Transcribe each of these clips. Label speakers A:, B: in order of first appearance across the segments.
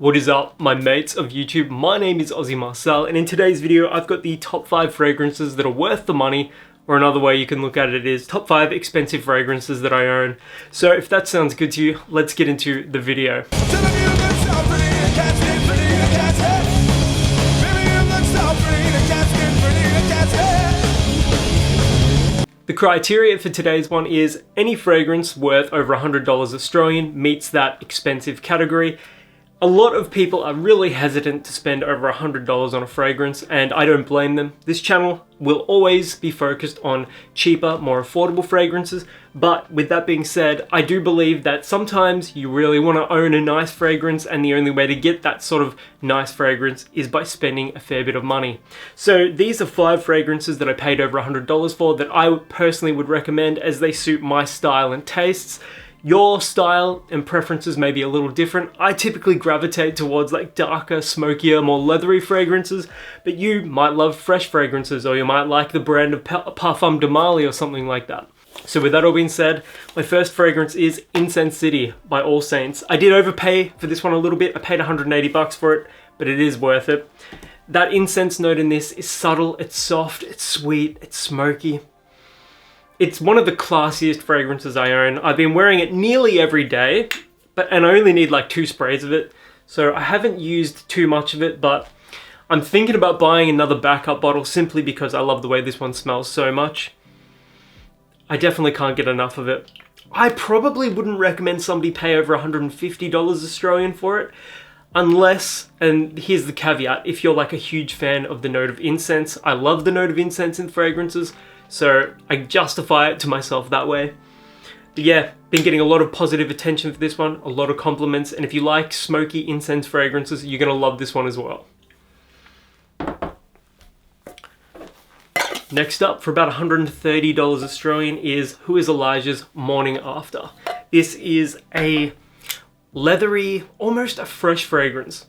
A: What is up, my mates of YouTube? My name is Aussie Marcel, and in today's video I've got the top 5 fragrances that are worth the money, or another way you can look at it is top 5 expensive fragrances that I own. So if that sounds good to you, let's get into the video. The criteria for today's one is any fragrance worth over $100 Australian meets that expensive category. A lot of people are really hesitant to spend over $100 on a fragrance, and I don't blame them. This channel will always be focused on cheaper, more affordable fragrances, but with that being said, I do believe that sometimes you really want to own a nice fragrance, and the only way to get that sort of nice fragrance is by spending a fair bit of money. So these are 5 fragrances that I paid over $100 for that I personally would recommend as they suit my style and tastes. Your style and preferences may be a little different. I typically gravitate towards like darker, smokier, more leathery fragrances, but you might love fresh fragrances, or you might like the brand of Parfum de Marly or something like that. So with that all being said, my first fragrance is Incense by All Saints. I did overpay for this one a little bit. I paid 180 bucks for it, but it is worth it. That incense note in this is subtle, it's soft, it's sweet, it's smoky. It's one of the classiest fragrances I own. I've been wearing it nearly every day, and I only need like 2 sprays of it. So I haven't used too much of it, but I'm thinking about buying another backup bottle simply because I love the way this one smells so much. I definitely can't get enough of it. I probably wouldn't recommend somebody pay over $150 Australian for it, unless, and here's the caveat, if you're like a huge fan of the note of incense. I love the note of incense in fragrances, so I justify it to myself that way. But yeah, been getting a lot of positive attention for this one, a lot of compliments, and if you like smoky incense fragrances, you're gonna love this one as well. Next up, for about $130 Australian, is Who is Elijah's Morning After. This is a leathery, almost a fresh fragrance.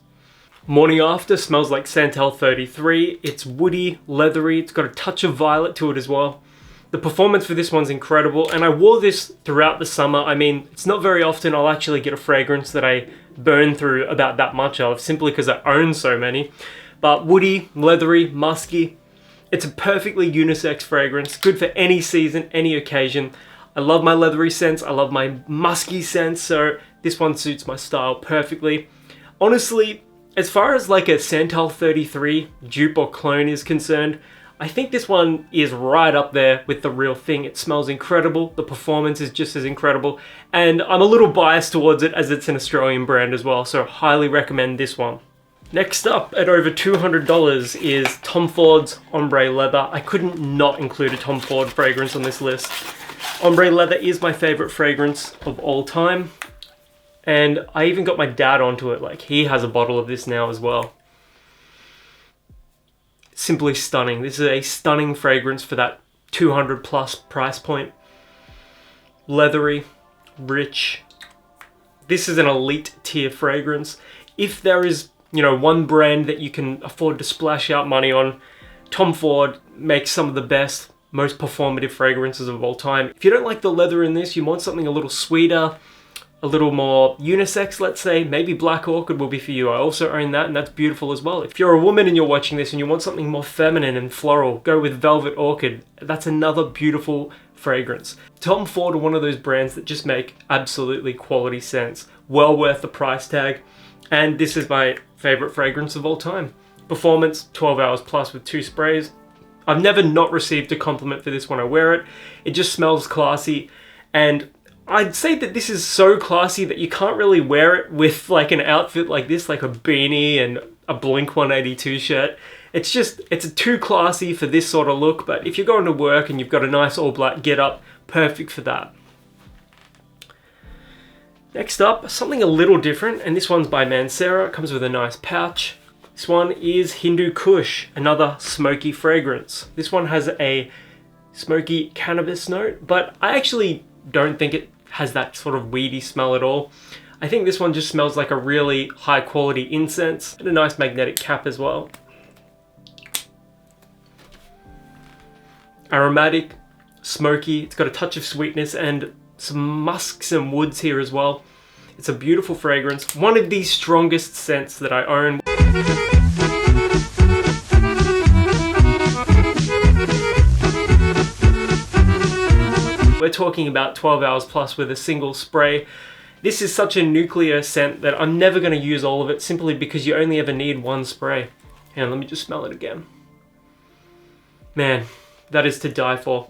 A: Morning After smells like Santal 33. It's woody, leathery, it's got a touch of violet to it as well. The performance for this one's incredible, and I wore this throughout the summer. I mean, it's not very often I'll actually get a fragrance that I burn through about that much of, simply because I own so many. But woody, leathery, musky. It's a perfectly unisex fragrance, good for any season, any occasion. I love my leathery scents, I love my musky scents, so this one suits my style perfectly. Honestly, as far as like a Santal 33 dupe or clone is concerned, I think this one is right up there with the real thing. It smells incredible, the performance is just as incredible, and I'm a little biased towards it as it's an Australian brand as well, so highly recommend this one. Next up, at over $200, is Tom Ford's Ombre Leather. I couldn't not include a Tom Ford fragrance on this list. Ombre Leather is my favorite fragrance of all time. And I even got my dad onto it, like he has a bottle of this now as well. Simply stunning. This is a stunning fragrance for that 200 plus price point. Leathery, rich. This is an elite tier fragrance. If there is, one brand that you can afford to splash out money on, Tom Ford makes some of the best, most performative fragrances of all time. If you don't like the leather in this, you want something a little sweeter, a little more unisex, let's say, maybe Black Orchid will be for you. I also own that, and that's beautiful as well. If you're a woman and you're watching this and you want something more feminine and floral, go with Velvet Orchid. That's another beautiful fragrance. Tom Ford are one of those brands that just make absolutely quality scents. Well worth the price tag. And this is my favorite fragrance of all time. Performance, 12 hours plus with 2 sprays. I've never not received a compliment for this when I wear it. It just smells classy, and I'd say that this is so classy that you can't really wear it with like an outfit like this, like a beanie and a Blink 182 shirt. It's too classy for this sort of look, but if you're going to work and you've got a nice all black get up, perfect for that. Next up, something a little different, and this one's by Mancera. It comes with a nice pouch. This one is Hindu Kush, another smoky fragrance. This one has a smoky cannabis note, but I actually don't think it has that sort of weedy smell at all. I think this one just smells like a really high quality incense, and a nice magnetic cap as well. Aromatic, smoky, it's got a touch of sweetness and some musks and woods here as well. It's a beautiful fragrance, one of the strongest scents that I own. We're talking about 12 hours plus with a single spray. This is such a nuclear scent that I'm never going to use all of it simply because you only ever need one spray. And let me just smell it again. Man, that is to die for.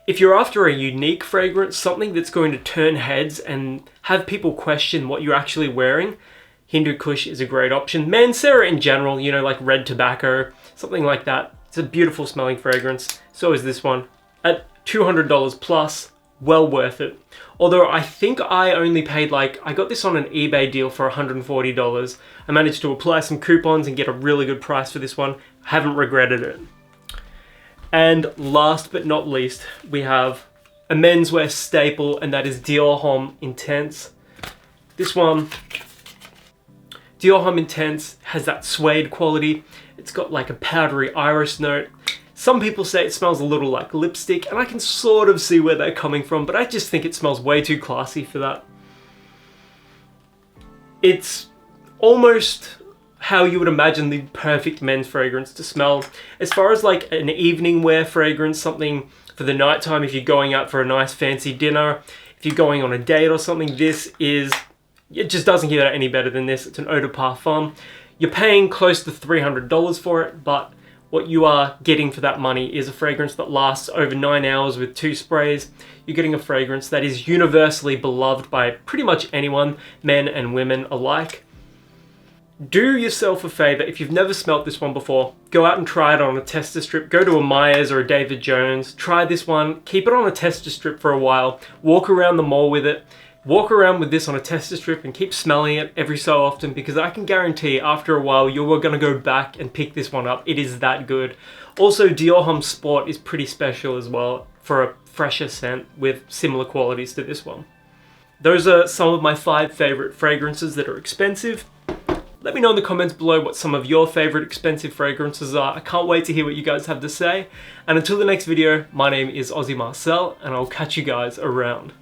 A: If you're after a unique fragrance, something that's going to turn heads and have people question what you're actually wearing, Hindu Kush is a great option. Mancera in general, you know, like red tobacco, something like that. It's a beautiful smelling fragrance. So is this one. At $200 plus, well worth it. Although I think I only paid I got this on an eBay deal for $140. I managed to apply some coupons and get a really good price for this one. Haven't regretted it. And last but not least, we have a menswear staple, and that is Dior Homme Intense. This one, Dior Homme Intense, has that suede quality. It's got like a powdery iris note. Some people say it smells a little like lipstick, and I can sort of see where they're coming from, but I just think it smells way too classy for that. It's almost how you would imagine the perfect men's fragrance to smell. As far as like an evening wear fragrance, something for the nighttime if you're going out for a nice fancy dinner, if you're going on a date or something, it just doesn't get any better than this. It's an eau de parfum. You're paying close to $300 for it, but what you are getting for that money is a fragrance that lasts over 9 hours with 2 sprays. You're getting a fragrance that is universally beloved by pretty much anyone, men and women alike. Do yourself a favor, if you've never smelt this one before, go out and try it on a tester strip. Go to a Myers or a David Jones, try this one, keep it on a tester strip for a while, walk around the mall with it, walk around with this on a tester strip and keep smelling it every so often, because I can guarantee after a while you're going to go back and pick this one up. It is that good. Also, Dior Homme Sport is pretty special as well for a fresher scent with similar qualities to this one. Those are some of my 5 favorite fragrances that are expensive. Let me know in the comments below what some of your favorite expensive fragrances are. I can't wait to hear what you guys have to say. And until the next video, my name is Aussie Marcel, and I'll catch you guys around.